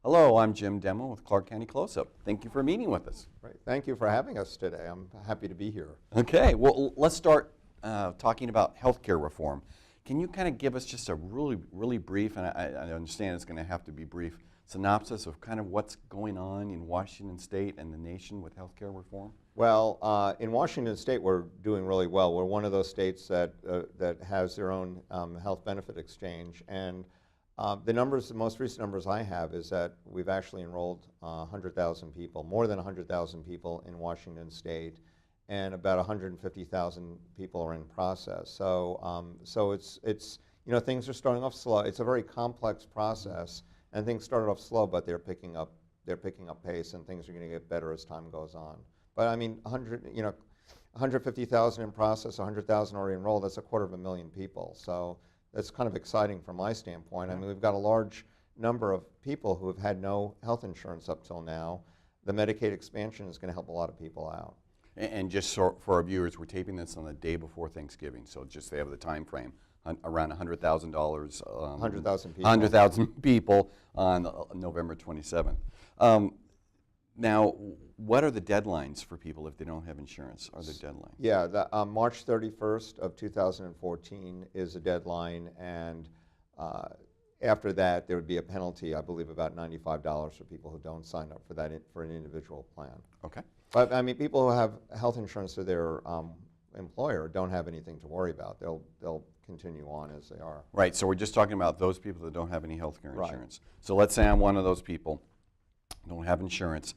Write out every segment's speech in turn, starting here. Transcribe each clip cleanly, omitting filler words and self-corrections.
Hello, I'm Jim Demo with Clark County Close-Up. Thank you for meeting with us. Right. Thank you for having us today. I'm happy to be here. Okay, well, let's start talking about healthcare reform. Can you kind of give us just a really brief, and I understand it's going to have to be brief, synopsis of kind of what's going on in Washington State and the nation with healthcare reform? Well, in Washington State, we're doing really well. We're one of those states that has their own health benefit exchange, and the most recent numbers I have is that we've actually enrolled 100,000 people, more than 100,000 people in Washington State, and about 150,000 people are in process. So, it's things are starting off slow. It's a very complex process, and things started off slow, but they're picking up pace, and things are going to get better as time goes on. But I mean, 150,000 in process, 100,000 already enrolled. That's 250,000 people. So that's kind of exciting from my standpoint. I mean, we've got a large number of people who have had no health insurance up till now. The Medicaid expansion is going to help a lot of people out. And just so for our viewers, we're taping this on the day before Thanksgiving, so just they have the time frame. Around $100,000. 100,000 people. 100,000 people on November 27th. Now, what are the deadlines for people if they don't have insurance? Are there deadlines? Yeah, March 31st of 2014 is a deadline, and after that there would be a penalty, I believe about $95 for people who don't sign up for that for an individual plan. Okay. But I mean, people who have health insurance through their employer don't have anything to worry about. They'll continue on as they are. Right, so we're just talking about those people that don't have any health care insurance. Right. So let's say I'm one of those people, don't have insurance.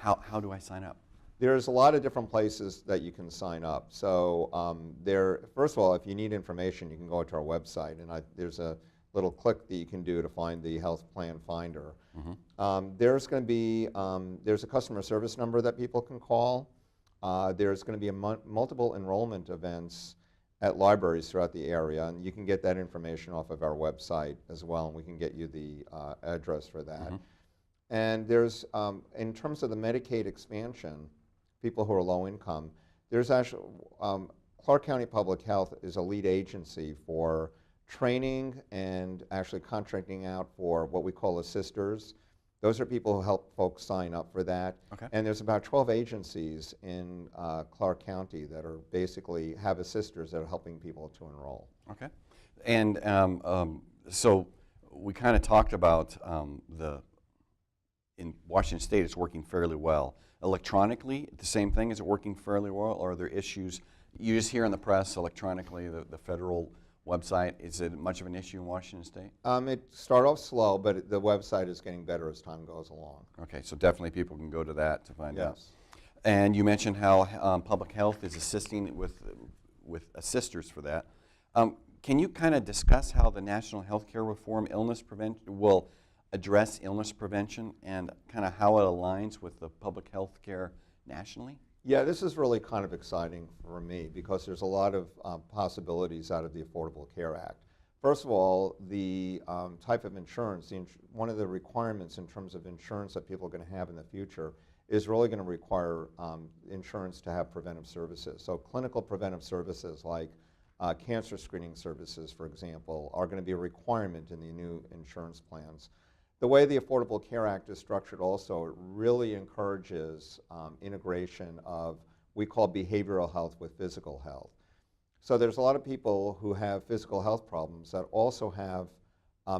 How do I sign up? There's a lot of different places that you can sign up. So first of all, if you need information, you can go to our website, and there's a little click that you can do to find the health plan finder. Mm-hmm. There's going to be there's a customer service number that people can call. There's going to be multiple enrollment events at libraries throughout the area, and you can get that information off of our website as well, and we can get you the address for that. Mm-hmm. And there's, in terms of the Medicaid expansion, people who are low income, there's actually, Clark County Public Health is a lead agency for training and actually contracting out for what we call assisters. Those are people who help folks sign up for that. Okay. And there's about 12 agencies in Clark County that are basically have assisters that are helping people to enroll. Okay. And so we kind of talked about in Washington State, it's working fairly well. Electronically, the same thing, is it working fairly well, or are there issues? You just hear in the press electronically, the federal website, is it much of an issue in Washington State? It started off slow, but the website is getting better as time goes along. Okay, so definitely people can go to that to find out. Yes. And you mentioned how public health is assisting with assisters for that. Can you kind of discuss how the National Healthcare Reform Illness Prevention will address illness prevention and kind of how it aligns with the public health care nationally? Yeah, this is really kind of exciting for me because there's a lot of possibilities out of the Affordable Care Act. First of all, the type of insurance, one of the requirements in terms of insurance that people are going to have in the future is really going to require insurance to have preventive services. So clinical preventive services like cancer screening services, for example, are going to be a requirement in the new insurance plans. The way the Affordable Care Act is structured also, it really encourages integration of we call behavioral health with physical health. So there's a lot of people who have physical health problems that also have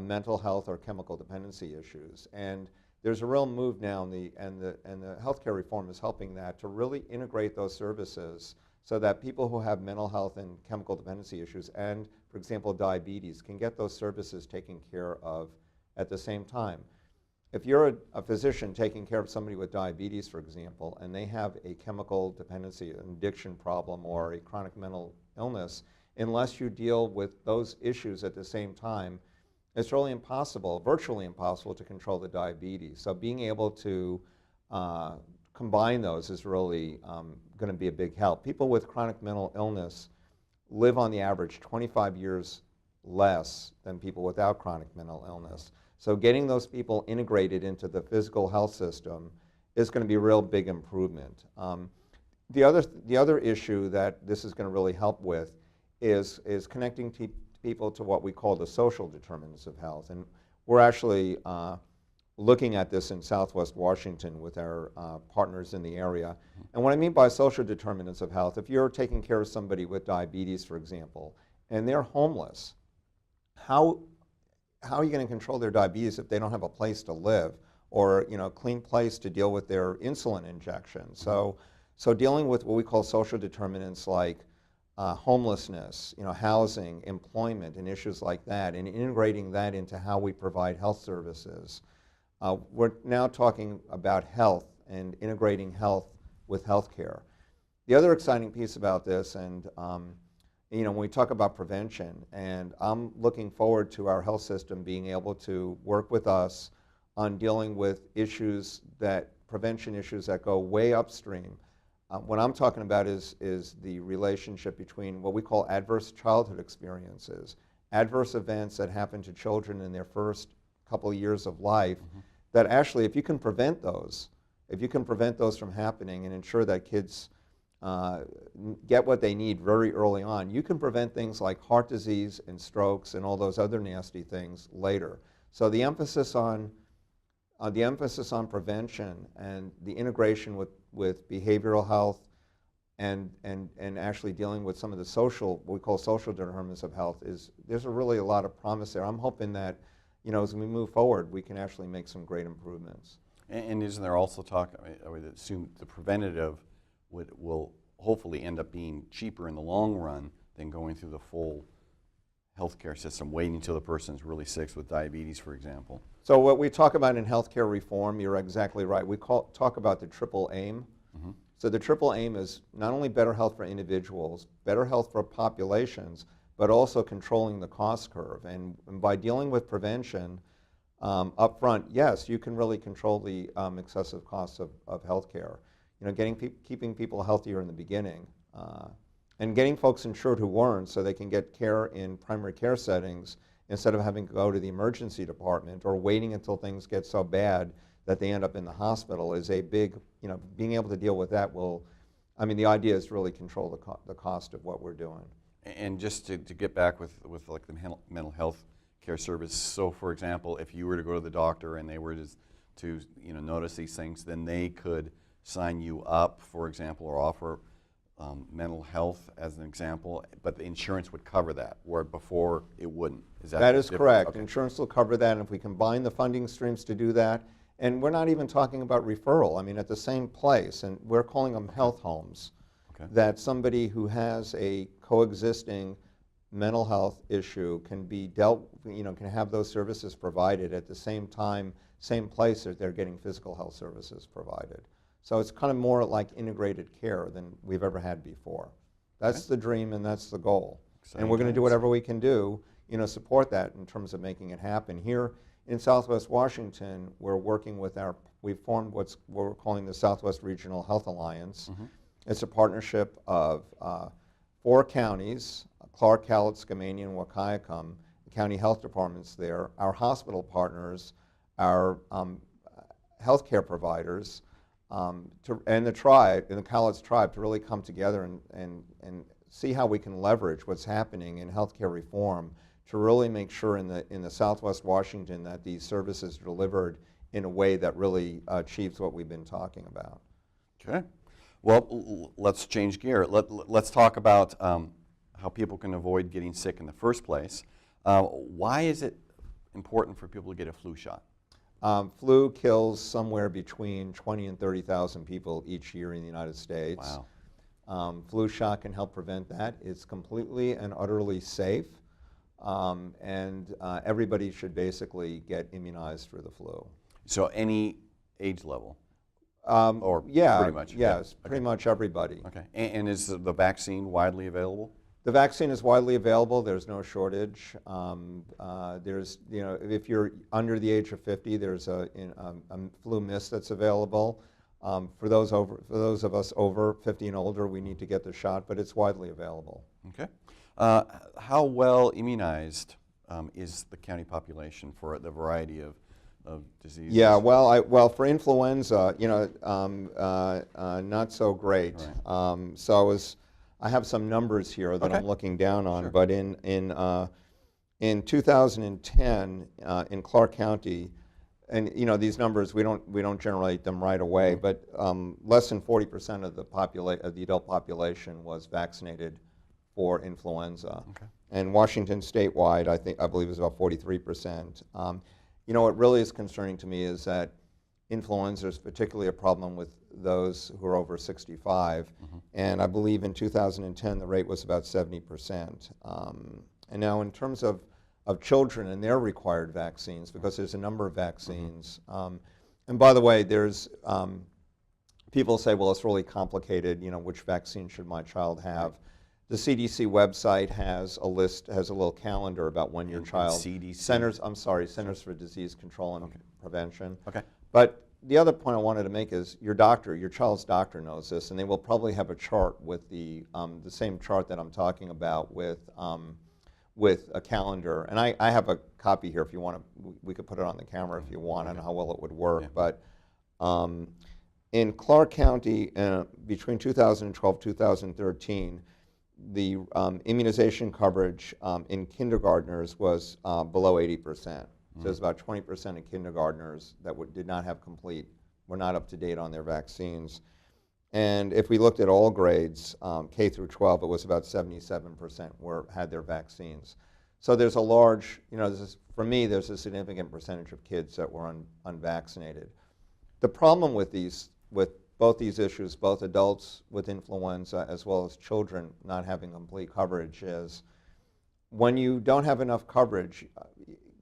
mental health or chemical dependency issues. And there's a real move now, and the healthcare reform is helping that, to really integrate those services so that people who have mental health and chemical dependency issues and, for example, diabetes can get those services taken care of at the same time. If you're a physician taking care of somebody with diabetes, for example, and they have a chemical dependency, an addiction problem, or a chronic mental illness, unless you deal with those issues at the same time, it's really impossible, virtually impossible, to control the diabetes. So being able to combine those is really going to be a big help. People with chronic mental illness live on the average 25 years less than people without chronic mental illness. So getting those people integrated into the physical health system is going to be a real big improvement. The other issue that this is going to really help with is connecting people to what we call the social determinants of health. And we're actually looking at this in Southwest Washington with our partners in the area. And what I mean by social determinants of health, if you're taking care of somebody with diabetes, for example, and they're homeless, how are you going to control their diabetes if they don't have a place to live or a clean place to deal with their insulin injection? So dealing with what we call social determinants like homelessness, housing, employment, and issues like that, and integrating that into how we provide health services. We're now talking about health and integrating health with healthcare. The other exciting piece about this, and when we talk about prevention, and I'm looking forward to our health system being able to work with us on dealing with prevention issues that go way upstream. What I'm talking about is the relationship between what we call adverse childhood experiences, adverse events that happen to children in their first couple of years of life, that actually, if you can prevent those from happening and ensure that kids get what they need very early on, you can prevent things like heart disease and strokes and all those other nasty things later. So the emphasis on prevention and the integration with behavioral health and actually dealing with some of the what we call social determinants of health, there's really a lot of promise there. I'm hoping that as we move forward, we can actually make some great improvements. And isn't there also talk, I would assume the preventative will hopefully end up being cheaper in the long run than going through the full healthcare system, waiting until the person's really sick with diabetes, for example. So what we talk about in healthcare reform, you're exactly right. We talk about the triple aim. So the triple aim is not only better health for individuals, better health for populations, but also controlling the cost curve. And by dealing with prevention up front, yes, you can really control the excessive costs of healthcare. Keeping people healthier in the beginning, and getting folks insured who weren't, so they can get care in primary care settings instead of having to go to the emergency department or waiting until things get so bad that they end up in the hospital, is a big, being able to deal with that the idea is to really control the cost of what we're doing. And just to get back with like the mental health care service, so for example, if you were to go to the doctor and they were to notice these things, then they could sign you up, for example, or offer mental health as an example, but the insurance would cover that, where before it wouldn't. That is correct. Okay. Insurance will cover that, and if we combine the funding streams to do that, and we're not even talking about referral, at the same place, and we're calling them health homes, that somebody who has a coexisting mental health issue can be can have those services provided at the same time, same place that they're getting physical health services provided. So it's kind of more like integrated care than we've ever had before. That's the dream and that's the goal. And we're going to do whatever we can do, support that in terms of making it happen. Here in Southwest Washington, we're working with we've formed what we're calling the Southwest Regional Health Alliance. It's a partnership of 4 counties, Clark, Cowlitz, Skamania, and Wahkiakum, the county health departments there, our hospital partners, our healthcare providers, and the tribe, and the Cowlitz tribe, to really come together and see how we can leverage what's happening in healthcare reform to really make sure in the Southwest Washington that these services are delivered in a way that really achieves what we've been talking about. Okay. Well, let's change gear. Let's talk about how people can avoid getting sick in the first place. Why is it important for people to get a flu shot? Flu kills somewhere between 20 and 30,000 people each year in the United States. Wow. Flu shot can help prevent that. It's completely and utterly safe, and everybody should basically get immunized for the flu. So any age level? Yeah, pretty much? Yes, Okay. Pretty much everybody. Okay. And is the vaccine widely available? The vaccine is widely available. There's no shortage. There's, if you're under the age of 50, there's a flu mist that's available. For those of us over 50 and older, we need to get the shot, but it's widely available. Okay. How well immunized is the county population for the variety of diseases? Yeah, well, for influenza, not so great. Right. So I have some numbers here that I'm looking down on, Sure. but in 2010 in Clark County, and you know, these numbers, we don't generate them right away, but less than 40% of the adult population was vaccinated for influenza. Okay. And Washington statewide, I believe, is about 43%. You know, what really is concerning to me is that influenza is particularly a problem with those who are over 65, and I believe in 2010 the rate was about 70%. And now in terms of children and their required vaccines, because there's a number of vaccines, and by the way, there's people say, well, it's really complicated, you know, which vaccine should my child have? The CDC website has a list, has a little calendar about when your child. CDC? Centers for Disease Control and Prevention. Okay. But the other point I wanted to make is your doctor, your child's doctor knows this, and they will probably have a chart with the same chart that I'm talking about with a calendar. And I have a copy here if you want to, we could put it on the camera if you want. I don't know how well it would work. Yeah. But in Clark County, between 2012 2013, the immunization coverage in kindergartners was below 80%. So there's about 20% of kindergartners that did not have were not up to date on their vaccines. And if we looked at all grades, K through 12, it was about 77% had their vaccines. So there's a large, you know, for me, there's a significant percentage of kids that were unvaccinated. The problem with both these issues, both adults with influenza as well as children not having complete coverage, is when you don't have enough coverage,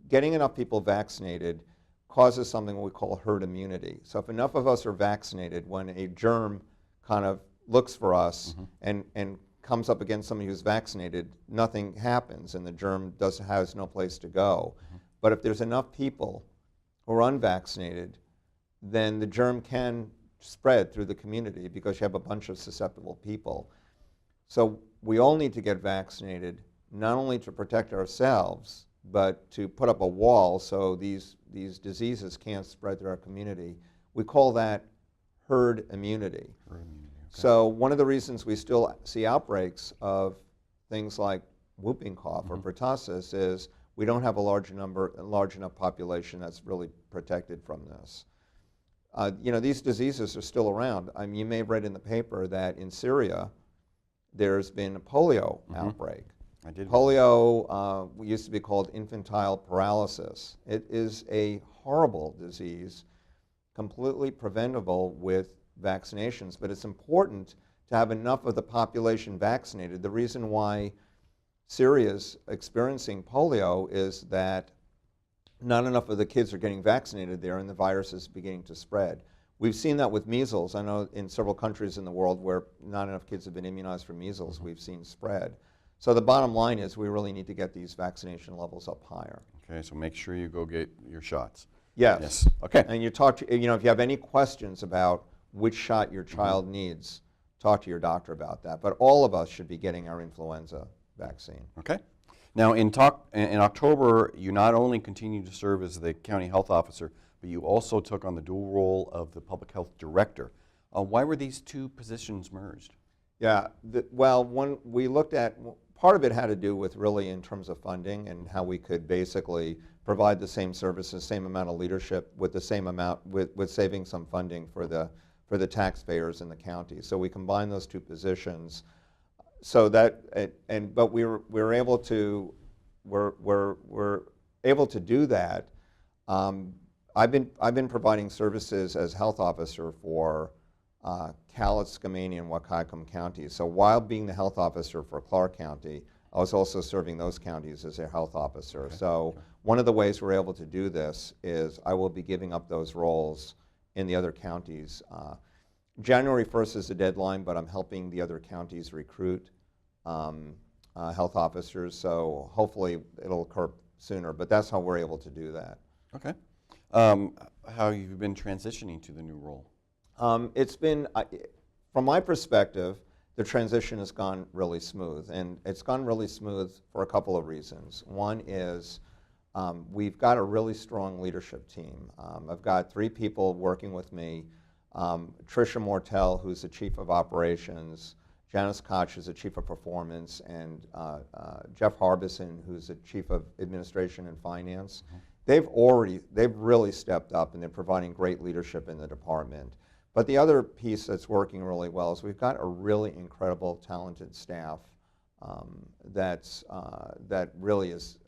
getting enough people vaccinated causes something we call herd immunity. So if enough of us are vaccinated, when a germ kind of looks for us and comes up against somebody who's vaccinated, nothing happens and the germ has no place to go. But if there's enough people who are unvaccinated, then the germ can spread through the community because you have a bunch of susceptible people. So we all need to get vaccinated, not only to protect ourselves, but to put up a wall so these diseases can't spread through our community. We call that herd immunity. Herd immunity, okay. So one of the reasons we still see outbreaks of things like whooping cough or pertussis is we don't have a large enough population that's really protected from this. You know, these diseases are still around. I mean, you may have read in the paper that in Syria, there's been a polio outbreak. I did. Polio used to be called infantile paralysis. It is a horrible disease, completely preventable with vaccinations, but it's important to have enough of the population vaccinated. The reason why Syria's experiencing polio is that not enough of the kids are getting vaccinated there and the virus is beginning to spread. We've seen that with measles. I know in several countries in the world where not enough kids have been immunized for measles, we've seen spread. So the bottom line is we really need to get these vaccination levels up higher. Okay, so make sure you go get your shots. Yes. Okay. And you talk to, you know, if you have any questions about which shot your child needs, talk to your doctor about that. But all of us should be getting our influenza vaccine. Okay. Now, in October, you not only continued to serve as the county health officer, but you also took on the dual role of the public health director. Why were these two positions merged? Yeah, well, when we looked at, part of it had to do with really in terms of funding and how we could basically provide the same services, same amount of leadership with the same amount, with saving some funding for the taxpayers in the county. So we combined those two positions. So that, but we're able to do that. I've been providing services as health officer for Cowlitz, Skamania, and Wahkiakum counties. So while being the health officer for Clark County, I was also serving those counties as their health officer. Okay. So one of the ways we're able to do this is I will be giving up those roles in the other counties. January 1st is the deadline, but I'm helping the other counties recruit health officers, so hopefully it'll occur sooner, but that's how we're able to do that. Okay. How have you been transitioning to the new role? It's been, from my perspective, the transition has gone really smooth, and it's gone really smooth for a couple of reasons. One is we've got a really strong leadership team. I've got 3 people working with me. Tricia Mortel, who's the Chief of Operations, Janice Koch, who's the Chief of Performance, and Jeff Harbison, who's the Chief of Administration and Finance. they've really stepped up, and they're providing great leadership in the department. But the other piece that's working really well is we've got a really incredible, talented staff that really is,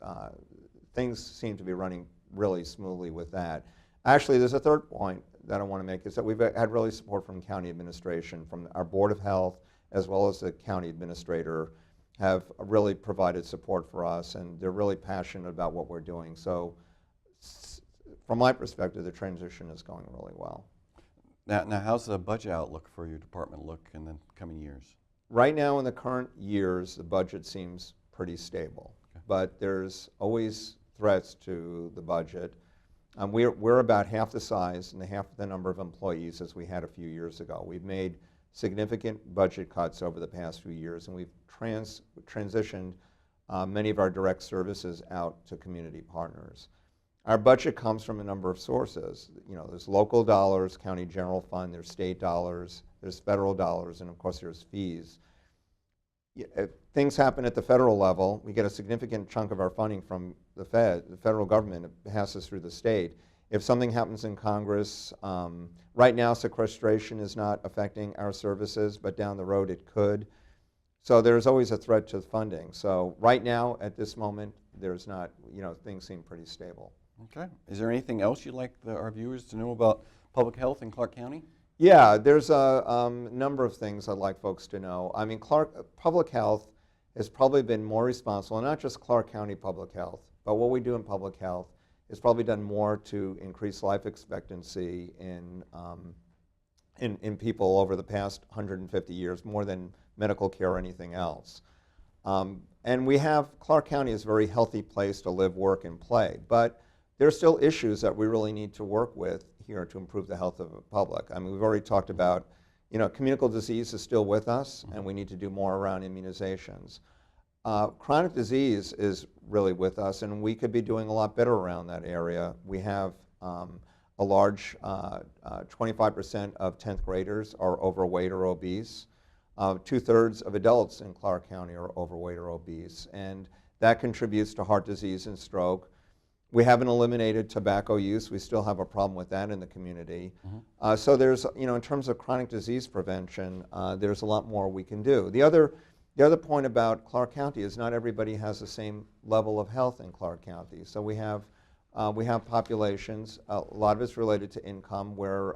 things seem to be running really smoothly with that. Actually, there's a third point that I want to make, is that we've had really support from county administration, from our Board of Health, as well as the county administrator have really provided support for us, and they're really passionate about what we're doing. So from my perspective, the transition is going really well. Now how's the budget outlook for your department look in the coming years? Right now in the current years, the budget seems pretty stable, but there's always threats to the budget. We're about half the size and half the number of employees as we had a few years ago. We've made significant budget cuts over the past few years, and we've transitioned many of our direct services out to community partners. Our budget comes from a number of sources. You know, there's local dollars, county general fund, there's state dollars, there's federal dollars, and of course there's fees. If things happen at the federal level, we get a significant chunk of our funding from the federal government. It passes through the state. If something happens in Congress, right now sequestration is not affecting our services, but down the road it could. So there's always a threat to funding. So right now, at this moment, there's not, you know, things seem pretty stable. Okay. Is there anything else you'd like our viewers to know about public health in Clark County? Yeah, there's a number of things I'd like folks to know. I mean, public health has probably been more responsible, not just Clark County Public Health, but what we do in public health has probably done more to increase life expectancy in people over the past 150 years, more than medical care or anything else. And Clark County is a very healthy place to live, work, and play, but there are still issues that we really need to work with here to improve the health of the public. I mean, we've already talked about, you know, communicable disease is still with us, and we need to do more around immunizations. Chronic disease is really with us, and we could be doing a lot better around that area. We have a large 25% of 10th graders are overweight or obese. 2/3 of adults in Clark County are overweight or obese, and that contributes to heart disease and stroke. We haven't eliminated tobacco use. We still have a problem with that in the community. So there's, you know, in terms of chronic disease prevention, there's a lot more we can do. The other point about Clark County is not everybody has the same level of health in Clark County. So we have populations, a lot of it's related to income, where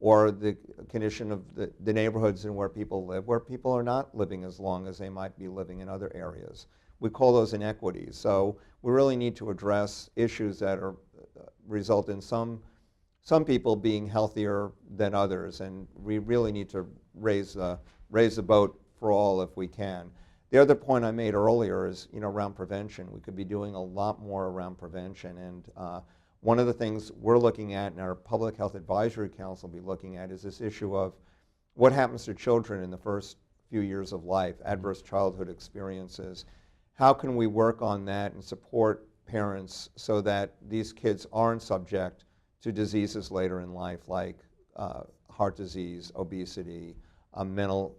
or the condition of the neighborhoods and where people live, where people are not living as long as they might be living in other areas. We call those inequities. So we really need to address issues that result in some people being healthier than others, and we really need to raise the boat for all if we can. The other point I made earlier is, you know, around prevention. We could be doing a lot more around prevention, and one of the things we're looking at, and our Public Health Advisory Council will be looking at, is this issue of what happens to children in the first few years of life, adverse childhood experiences. How can we work on that and support parents so that these kids aren't subject to diseases later in life, like heart disease, obesity, mental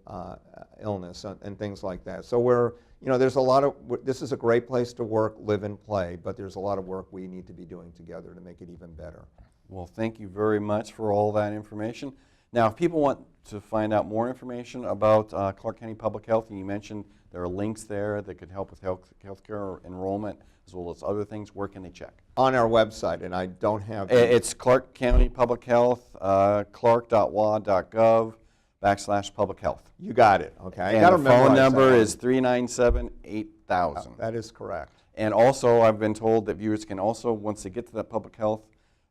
illness, and things like that. So there's a lot of, this is a great place to work, live, and play, but there's a lot of work we need to be doing together to make it even better. Well, thank you very much for all that information. Now, if people want to find out more information about Clark County Public Health, and you mentioned there are links there that could help with healthcare enrollment as well as other things, where can they check? On our website, and I don't have... It's Clark County Public Health, clark.wa.gov/public health. You got it, okay. And the phone number is 397-8000. That is correct. And also, I've been told that viewers can also, once they get to that public health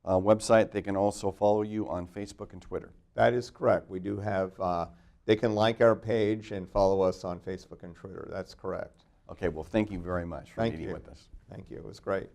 website, they can also follow you on Facebook and Twitter. That is correct. We do have, they can like our page and follow us on Facebook and Twitter. That's correct. Okay, well, thank you very much for meeting with us. Thank you. It was great.